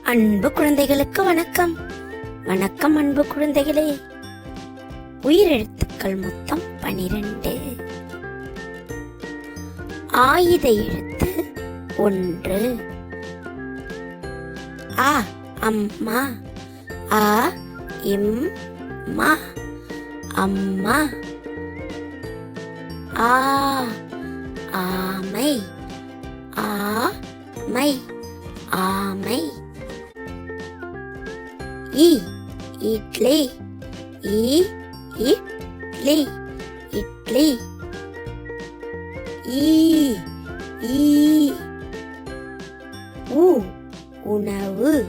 அன்பு குழந்தைகளுக்கு வணக்கம். வணக்கம் அன்பு குழந்தைகளே. உயிரெழுத்துக்கள் மொத்தம் 12. ஆயுத எழுத்து 1. ஆ அம்மா. ஆ இம்மா அம்மா. ஆ ஆமை. ஆமை ஆமை. இ இட்லி. இட்லி இட்லி. ஈ உ உணவு.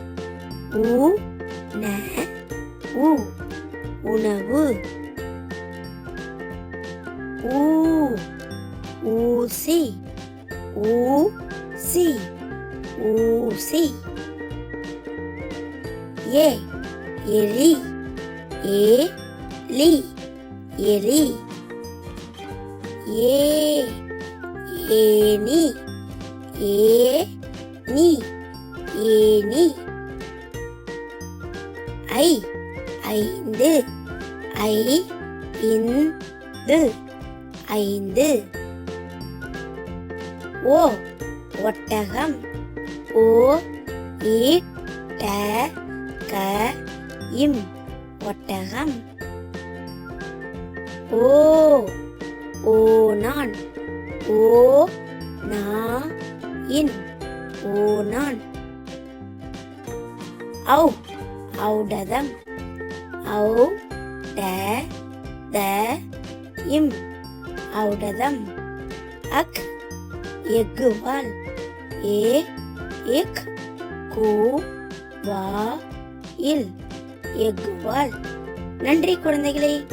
உணவு. ஊசி. ஊசி. ஏ எலி. எலி. ஏனி. ஏனி. ஐ ஐந்து. ஐந்து. ஓ ஒட்டகம். ஒட்டகம். ஓநான். ஓநான். ஔ ஔடதம். ஔடதம். அக் எக்குவால். எக்குவால். நன்றி குழந்தைகளே.